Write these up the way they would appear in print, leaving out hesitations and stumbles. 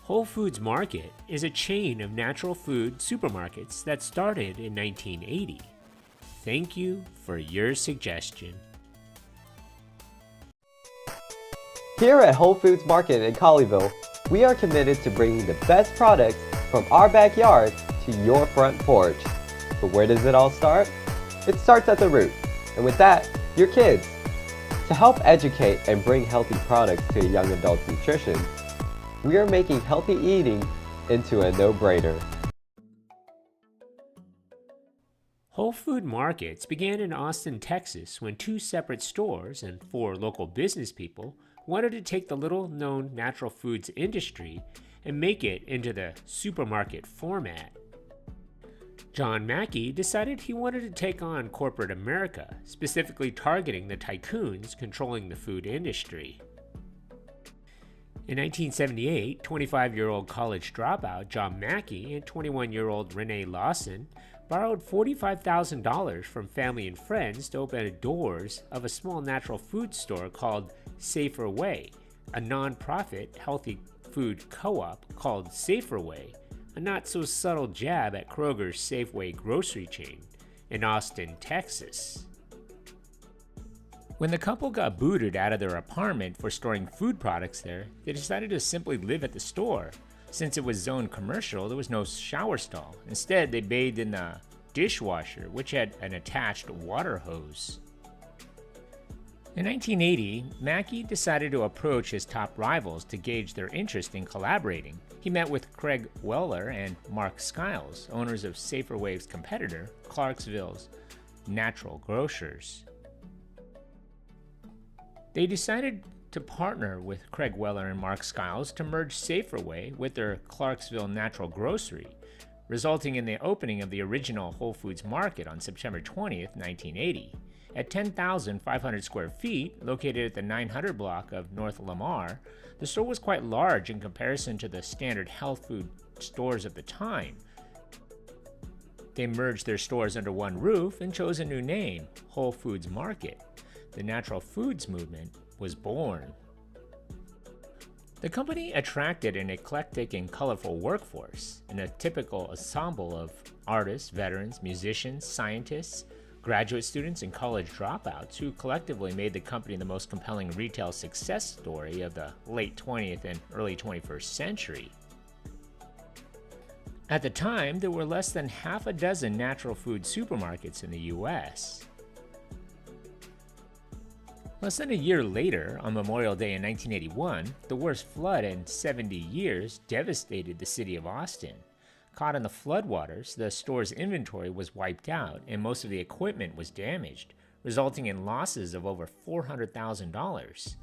Whole Foods Market is a chain of natural food supermarkets that started in 1980. Thank you for your suggestion. Here at Whole Foods Market in Colleyville, we are committed to bringing the best products from our backyard to your front porch. But where does it all start? It starts at the root, and with that, your kids. To help educate and bring healthy products to a young adult's nutrition, we are making healthy eating into a no-brainer. Whole Food Markets began in Austin, Texas when 2 separate stores and 4 local business people wanted to take the little-known natural foods industry and make it into the supermarket format. John Mackey decided he wanted to take on corporate America, specifically targeting the tycoons controlling the food industry. In 1978, 25-year-old college dropout John Mackey and 21-year-old Renee Lawson borrowed $45,000 from family and friends to open the doors of a small natural food store called Safer Way, a non-profit healthy food co-op called Safer Way, a not-so-subtle jab at Kroger's Safeway grocery chain in Austin, Texas. When the couple got booted out of their apartment for storing food products there, they decided to simply live at the store. Since it was zoned commercial, there was no shower stall. Instead, they bathed in the dishwasher, which had an attached water hose. In 1980, Mackey decided to approach his top rivals to gauge their interest in collaborating. He met with Craig Weller and Mark Skiles, owners of Safer Way's competitor, Clarksville's Natural Grocers. They decided to partner with Craig Weller and Mark Skiles to merge Safer Way with their Clarksville Natural Grocery, resulting in the opening of the original Whole Foods Market on September 20th, 1980. At 10,500 square feet, located at the 900 block of North Lamar, the store was quite large in comparison to the standard health food stores of the time. They merged their stores under one roof and chose a new name, Whole Foods Market. The natural foods movement was born. The company attracted an eclectic and colorful workforce, and a typical ensemble of artists, veterans, musicians, scientists, graduate students, and college dropouts who collectively made the company the most compelling retail success story of the late 20th and early 21st century. At the time, there were less than half a dozen natural food supermarkets in the U.S. Less than a year later, on Memorial Day in 1981, the worst flood in 70 years devastated the city of Austin. Caught in the floodwaters, the store's inventory was wiped out and most of the equipment was damaged, resulting in losses of over $400,000.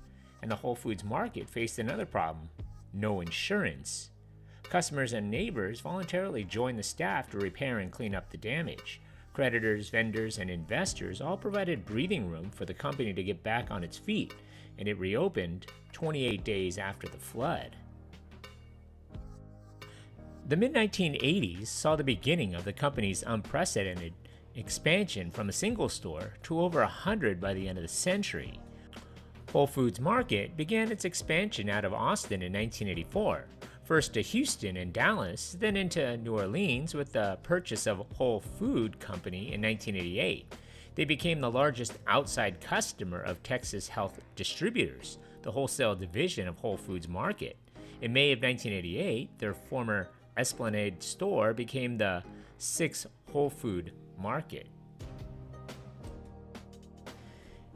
And the Whole Foods Market faced another problem: no insurance. Customers and neighbors voluntarily joined the staff to repair and clean up the damage. Creditors, vendors, and investors all provided breathing room for the company to get back on its feet, and it reopened 28 days after the flood. The mid-1980s saw the beginning of the company's unprecedented expansion from a single store to over 100 by the end of the century. Whole Foods Market began its expansion out of Austin in 1984. First to Houston and Dallas, then into New Orleans with the purchase of Whole Food Company in 1988. They became the largest outside customer of Texas Health Distributors, the wholesale division of Whole Foods Market. In May of 1988, their former Esplanade store became the 6th Whole Food Market.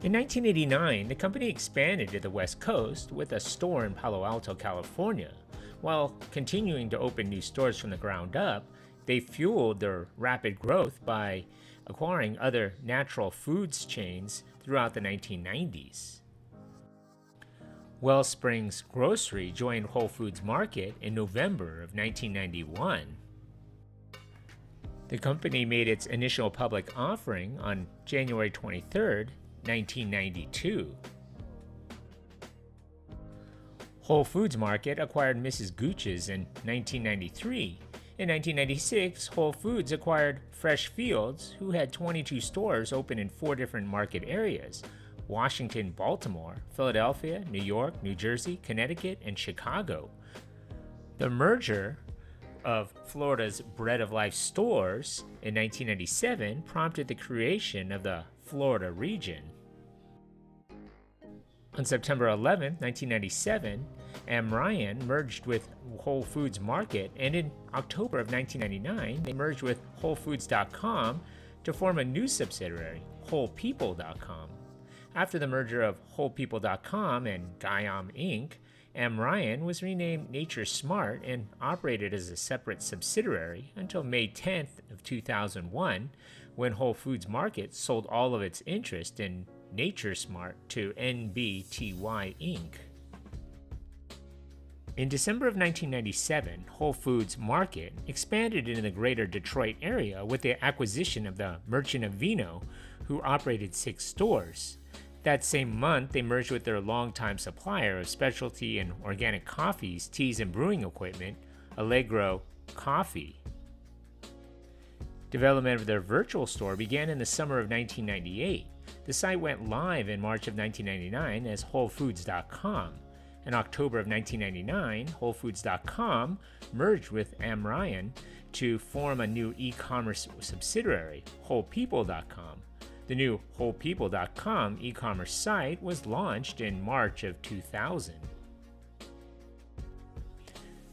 In 1989, the company expanded to the West Coast with a store in Palo Alto, California. While continuing to open new stores from the ground up, they fueled their rapid growth by acquiring other natural foods chains throughout the 1990s. Wellsprings Grocery joined Whole Foods Market in November of 1991. The company made its initial public offering on January 23, 1992. Whole Foods Market acquired Mrs. Gooch's in 1993. In 1996, Whole Foods acquired Fresh Fields, who had 22 stores open in 4 different market areas: Washington, Baltimore, Philadelphia, New York, New Jersey, Connecticut, and Chicago. The merger of Florida's Bread of Life stores in 1997 prompted the creation of the Florida region. On September 11, 1997, Amryan merged with Whole Foods Market, and in October of 1999, they merged with WholeFoods.com to form a new subsidiary, WholePeople.com. After the merger of WholePeople.com and Guyam Inc., Amryan was renamed Nature Smart and operated as a separate subsidiary until May 10th of 2001, when Whole Foods Market sold all of its interest in Nature Smart to NBTY Inc. In December of 1997, Whole Foods Market expanded into the greater Detroit area with the acquisition of the Merchant of Vino, who operated 6 stores. That same month, they merged with their longtime supplier of specialty and organic coffees, teas, and brewing equipment, Allegro Coffee. Development of their virtual store began in the summer of 1998. The site went live in March of 1999 as WholeFoods.com. In October of 1999, WholeFoods.com merged with Amryan to form a new e-commerce subsidiary, WholePeople.com. The new WholePeople.com e-commerce site was launched in March of 2000.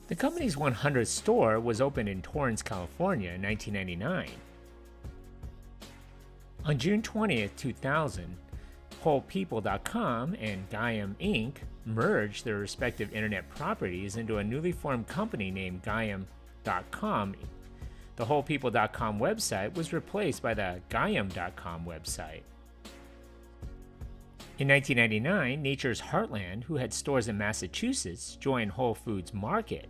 The company's 100th store was opened in Torrance, California in 1999. On June 20, 2000, WholePeople.com and Guyam Inc. merged their respective internet properties into a newly formed company named Guyam.com. The WholePeople.com website was replaced by the Guyam.com website. In 1999, Nature's Heartland, who had stores in Massachusetts, joined Whole Foods Market.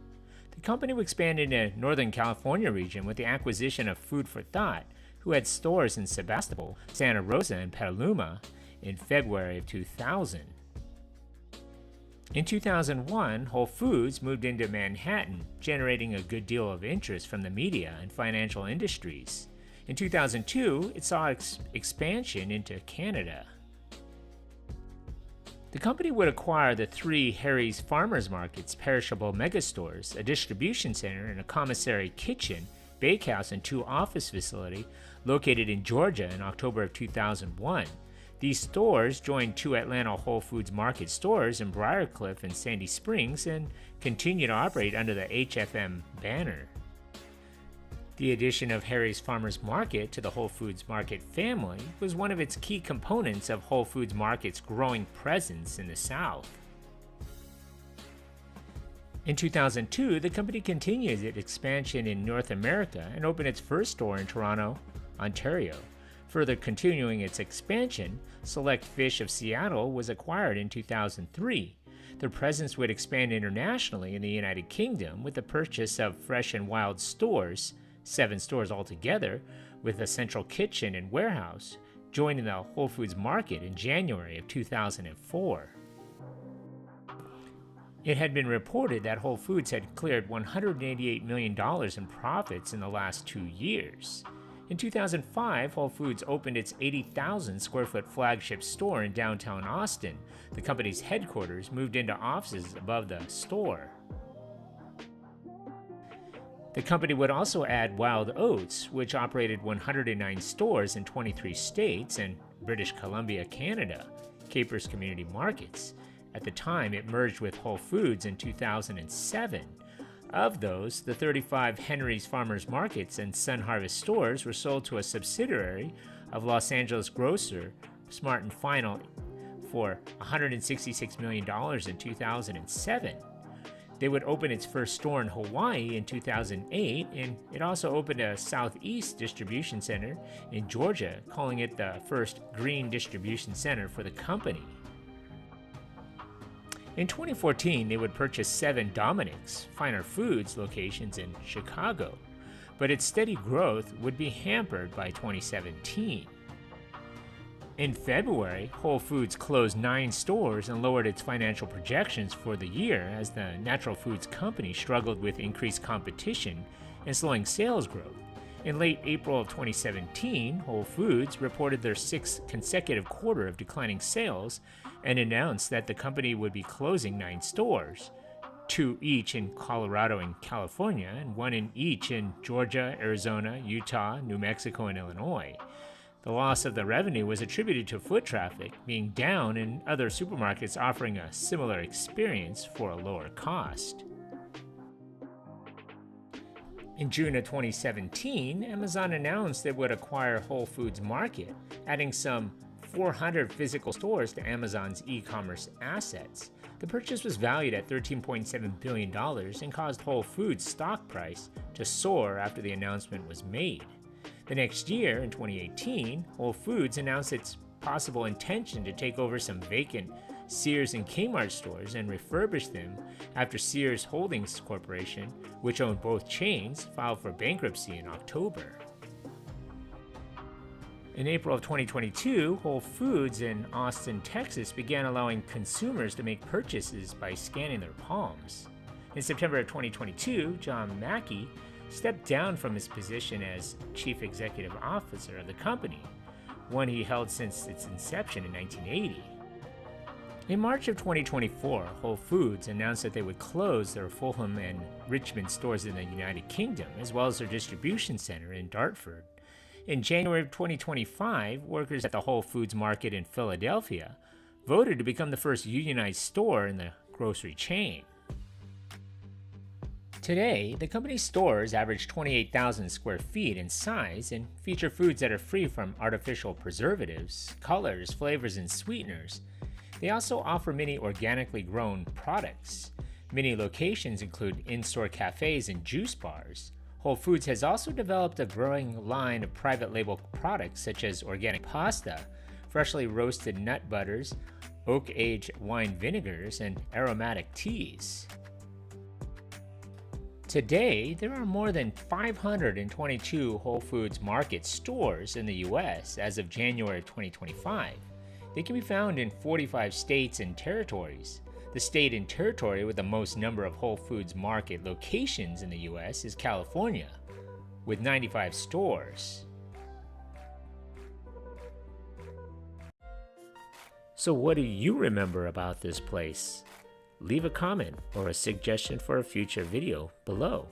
The company would expand into Northern California region with the acquisition of Food for Thought, who had stores in Sebastopol, Santa Rosa, and Petaluma in February of 2000. In 2001, Whole Foods moved into Manhattan, generating a good deal of interest from the media and financial industries. In 2002, it saw expansion into Canada. The company would acquire the 3 Harry's Farmers Markets perishable megastores, a distribution center, and a commissary kitchen, bakehouse, and 2 office facilities located in Georgia in October of 2001. These stores joined 2 Atlanta Whole Foods Market stores in Briarcliff and Sandy Springs and continue to operate under the HFM banner. The addition of Harry's Farmers Market to the Whole Foods Market family was one of its key components of Whole Foods Market's growing presence in the South. In 2002, the company continued its expansion in North America and opened its first store in Toronto, Ontario. Further continuing its expansion, Select Fish of Seattle was acquired in 2003. Their presence would expand internationally in the United Kingdom with the purchase of Fresh and Wild stores, 7 stores altogether, with a central kitchen and warehouse, joining the Whole Foods Market in January of 2004. It had been reported that Whole Foods had cleared $188 million in profits in the last 2 years. In 2005, Whole Foods opened its 80,000 square foot flagship store in downtown Austin. The company's headquarters moved into offices above the store. The company would also add Wild Oats, which operated 109 stores in 23 states and British Columbia, Canada, Capers Community Markets. At the time, it merged with Whole Foods in 2007. Of those, the 35 Henry's Farmers Markets and Sun Harvest stores were sold to a subsidiary of Los Angeles grocer Smart & Final for $166 million in 2007. They would open its first store in Hawaii in 2008, and it also opened a Southeast distribution center in Georgia, calling it the first green distribution center for the company. In 2014, they would purchase 7 Dominick's Finer Foods locations in Chicago, but its steady growth would be hampered by 2017. In February, Whole Foods closed 9 stores and lowered its financial projections for the year as the natural foods company struggled with increased competition and slowing sales growth. In late April of 2017, Whole Foods reported their 6th consecutive quarter of declining sales and announced that the company would be closing 9 stores. 2 each in Colorado and California, and 1 in each in Georgia, Arizona, Utah, New Mexico, and Illinois. The loss of the revenue was attributed to foot traffic being down and other supermarkets offering a similar experience for a lower cost. In June of 2017, Amazon announced it would acquire Whole Foods Market, adding some 400 physical stores to Amazon's e-commerce assets. The purchase was valued at $13.7 billion and caused Whole Foods' stock price to soar after the announcement was made. The next year, in 2018, Whole Foods announced its possible intention to take over some vacant Sears and Kmart stores and refurbish them after Sears Holdings Corporation, which owned both chains, filed for bankruptcy in October. In April of 2022, Whole Foods in Austin, Texas began allowing consumers to make purchases by scanning their palms. In September of 2022, John Mackey stepped down from his position as Chief Executive Officer of the company, one he held since its inception in 1980. In March of 2024, Whole Foods announced that they would close their Fulham and Richmond stores in the United Kingdom, as well as their distribution center in Dartford. In January of 2025, workers at the Whole Foods Market in Philadelphia voted to become the first unionized store in the grocery chain. Today, the company's stores average 28,000 square feet in size and feature foods that are free from artificial preservatives, colors, flavors, and sweeteners. They also offer many organically grown products. Many locations include in-store cafes and juice bars. Whole Foods has also developed a growing line of private label products such as organic pasta, freshly roasted nut butters, oak-aged wine vinegars, and aromatic teas. Today, there are more than 522 Whole Foods Market stores in the U.S. as of January 2025. They can be found in 45 states and territories. The state and territory with the most number of Whole Foods Market locations in the U.S. is California, with 95 stores. So what do you remember about this place? Leave a comment or a suggestion for a future video below.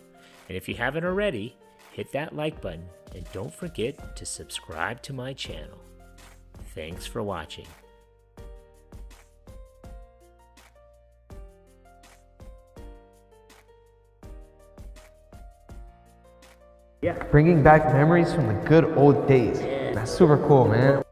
And if you haven't already, hit that like button and don't forget to subscribe to my channel. Thanks for watching. Bringing back memories from the good old days. That's super cool, man.